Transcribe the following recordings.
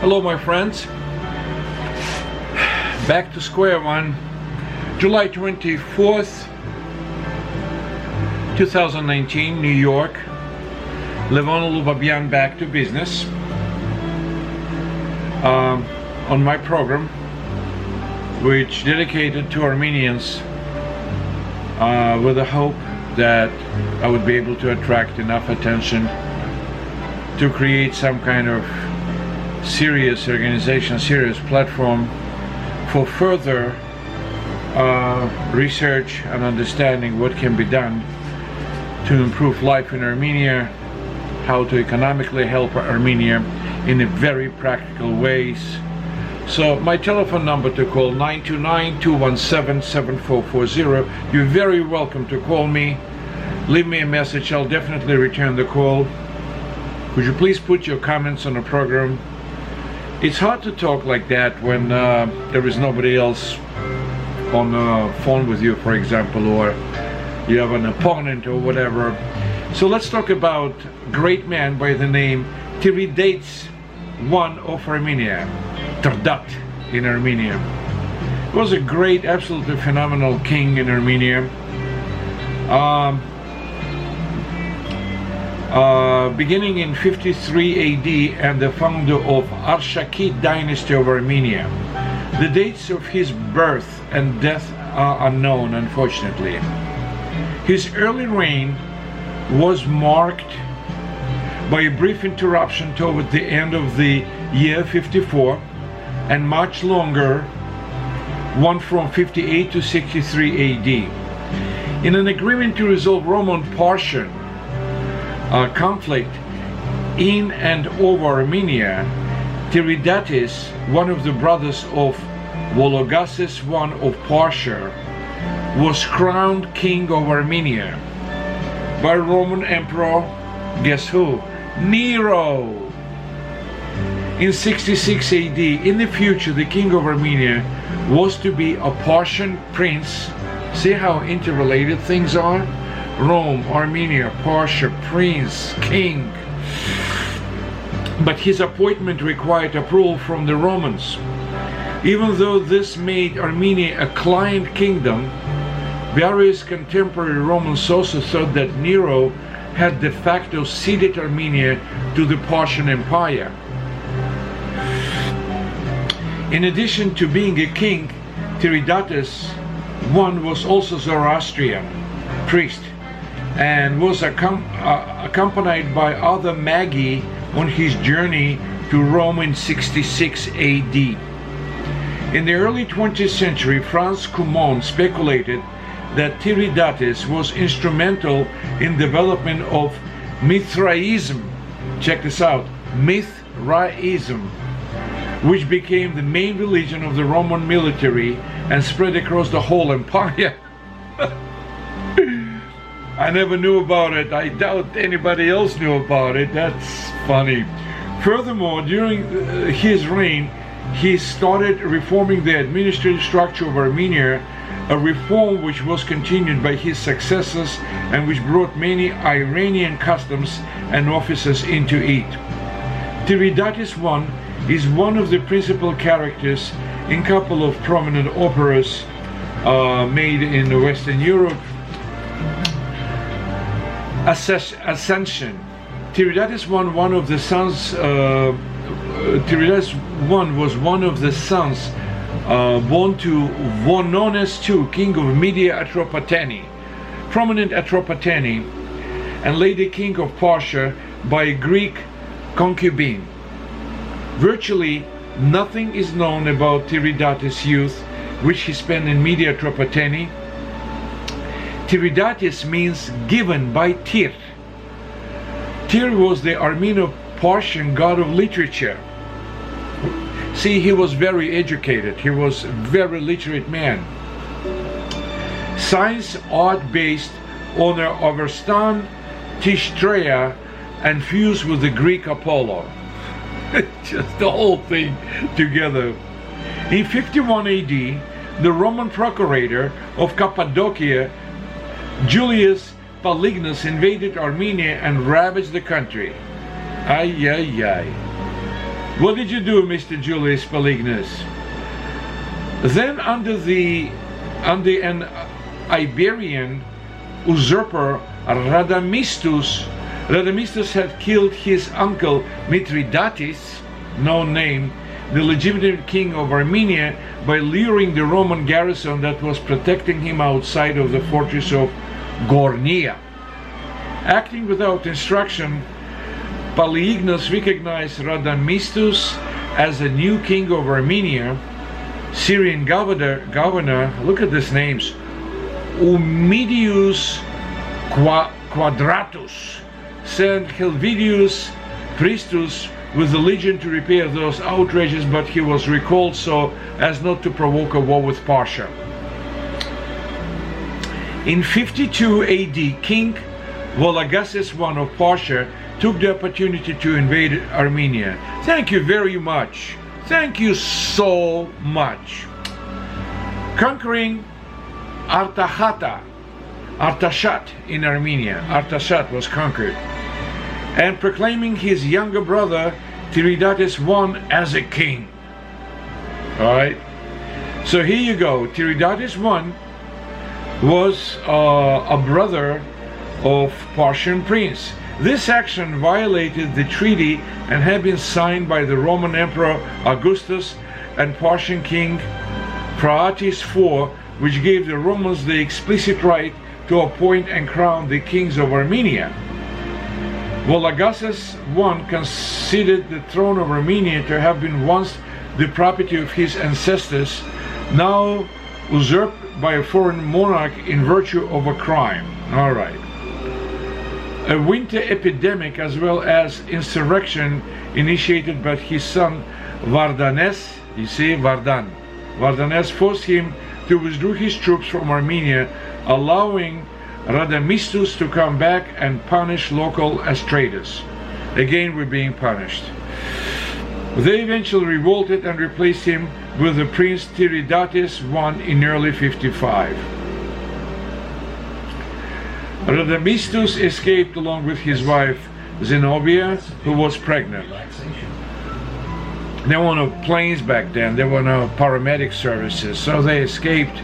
Hello my friends, back to square one. July 24th, 2019, New York. Levon Lubabian back to business on my program, which dedicated to Armenians with the hope that I would be able to attract enough attention to create some kind of serious organization, serious platform for further research and understanding what can be done to improve life in Armenia, how to economically help Armenia in a very practical ways. So my telephone number to call 929-217-7440. You're very welcome to call me. Leave me a message. I'll definitely return the call. Could you please put your comments on the program? It's hard to talk like that when there is nobody else on the phone with you, for example, or you have an opponent or whatever. So let's talk about a great man by the name Tiridates I of Armenia, Tiridates in Armenia. He was a great, absolutely phenomenal king in Armenia. Beginning in 53 AD and the founder of Arshakid dynasty of Armenia. The dates of his birth and death are unknown, unfortunately. His early reign was marked by a brief interruption toward the end of the year 54 and much longer one from 58 to 63 AD. In an agreement to resolve Roman-Persian conflict in and over Armenia, Tiridates, one of the brothers of Vologases I of Persia, was crowned king of Armenia by Roman Emperor, guess who? Nero! In 66 AD, in the future, the king of Armenia was to be a Persian prince. See how interrelated things are? Rome, Armenia, Persia, prince, king. But his appointment required approval from the Romans. Even though this made Armenia a client kingdom, various contemporary Roman sources thought that Nero had de facto ceded Armenia to the Persian Empire. In addition to being a king, Tiridates I was also Zoroastrian priest and was accompanied by other magi on his journey to Rome in 66 AD. In the early 20th century, Franz Cumon speculated that Tiridates was instrumental in development of Mithraism. Check this out, Mithraism, which became the main religion of the Roman military and spread across the whole empire. I never knew about it. I doubt anybody else knew about it. That's funny. Furthermore, during his reign, he started reforming the administrative structure of Armenia, a reform which was continued by his successors and which brought many Iranian customs and offices into it. Tiridates I is one of the principal characters in a couple of prominent operas made in Western Europe. Ascension. Tiridates I, one of the sons. Tiridates I was one of the sons born to Vonones II, king of Media Atropatene, prominent Atropatene, and later king of Persia by a Greek concubine. Virtually nothing is known about Tiridates' youth, which he spent in Media Atropatene. Tiridates means given by Tyr. Tyr was the Armeno-Persian god of literature. See, he was very educated. He was a very literate man. Science, art based on the Avestan, Tishtreya, and fused with the Greek Apollo. Just the whole thing together. In 51 AD, the Roman procurator of Cappadocia, Julius Palignus, invaded Armenia and ravaged the country. Ay, ay, ay. What did you do, Mr. Julius Palignus? Then under an Iberian usurper, Radamistus had killed his uncle Mithridates, no name, the legitimate king of Armenia, by luring the Roman garrison that was protecting him outside of the fortress of Gornia. Acting without instruction, Palignus recognized Radamistus as a new king of Armenia. Syrian governor, look at these names, Umidius Quadratus, sent Helvidius Pristus with the legion to repair those outrages, but he was recalled so as not to provoke a war with Persia. In 52 AD, King Vologases I of Persia took the opportunity to invade Armenia. Thank you very much. Thank you so much. Conquering Artashat in Armenia. Artashat was conquered. And proclaiming his younger brother Tiridates I as a king. Alright? So here you go. Tiridates I was a brother of Persian prince. This action violated the treaty and had been signed by the Roman Emperor Augustus and Persian King Phraates IV, which gave the Romans the explicit right to appoint and crown the kings of Armenia. Vologases I considered the throne of Armenia to have been once the property of his ancestors, now usurped by a foreign monarch in virtue of a crime. All right. A winter epidemic as well as insurrection initiated by his son Vardanes, you see, Vardanes forced him to withdraw his troops from Armenia, allowing Radamistus to come back and punish local as traitors. Again, we're being punished. They eventually revolted and replaced him with the prince Tiridates I in early 55. Radamistus escaped along with his wife Zenobia, who was pregnant. There were no planes back then, there were no paramedic services, so they escaped.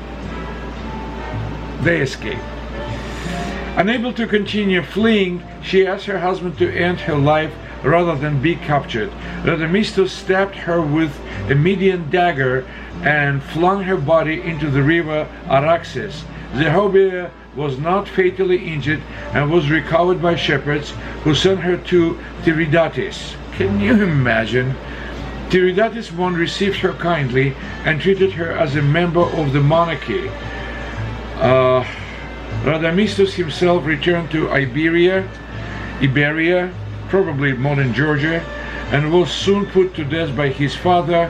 Unable to continue fleeing, she asked her husband to end her life rather than be captured. Radamistus stabbed her with a Median dagger and flung her body into the river Araxes. Zenobia was not fatally injured and was recovered by shepherds who sent her to Tiridates. Can you imagine? Tiridates I received her kindly and treated her as a member of the monarchy. Radamistus himself returned to Iberia, probably modern Georgia, and was soon put to death by his father,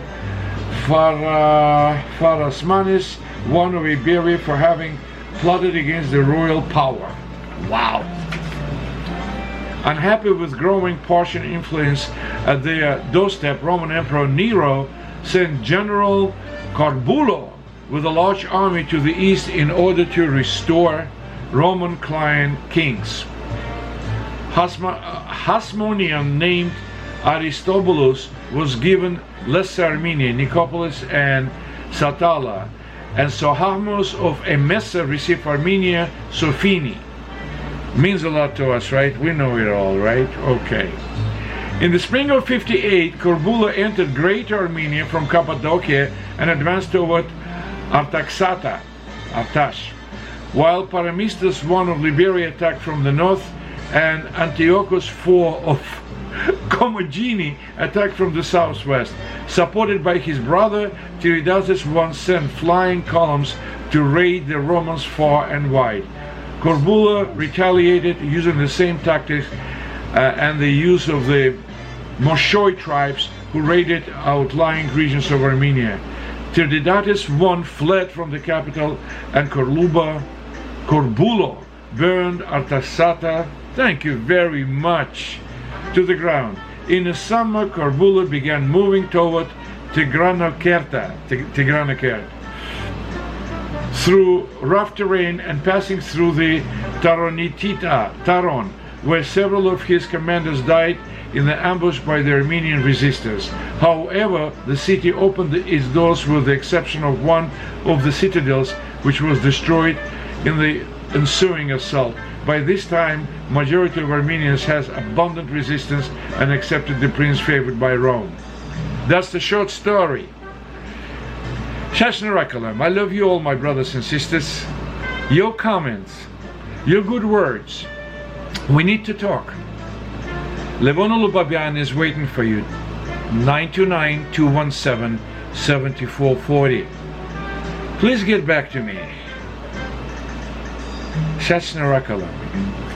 Pharasmanes, one of Iberia, for having plotted against the royal power. Wow! Unhappy with growing Persian influence at their doorstep, Roman Emperor Nero sent General Corbulo with a large army to the east in order to restore Roman client kings. Hasmonean named Aristobulus was given Lesser Armenia, Nicopolis and Satala, and Sohamos of Emesa received Armenia, Sophini. Means a lot to us, right? We know it all, right? Okay. In the spring of 58, Corbulo entered Greater Armenia from Cappadocia and advanced toward Artax, while Paramistus I of Liberia attacked from the north and Antiochus IV of Commagene attacked from the southwest. Supported by his brother, Tiridates I sent flying columns to raid the Romans far and wide. Corbulo retaliated using the same tactics and the use of the Moshoi tribes who raided outlying regions of Armenia. Tiridates I fled from the capital and Corbulo burned Artasata, thank you very much, to the ground. In the summer, Corbulo began moving toward Tigranokert, through rough terrain and passing through the Taron, where several of his commanders died. in the ambush by the Armenian resistors. However, the city opened its doors with the exception of one of the citadels, which was destroyed in the ensuing assault. By this time, majority of Armenians has abundant resistance and accepted the prince favored by Rome. That's the short story. Shashnarakalam, I love you all, my brothers and sisters. Your comments, your good words. We need to talk. Levon Ulubabian is waiting for you. 929-217-7440. Please get back to me. Shashnarakalam.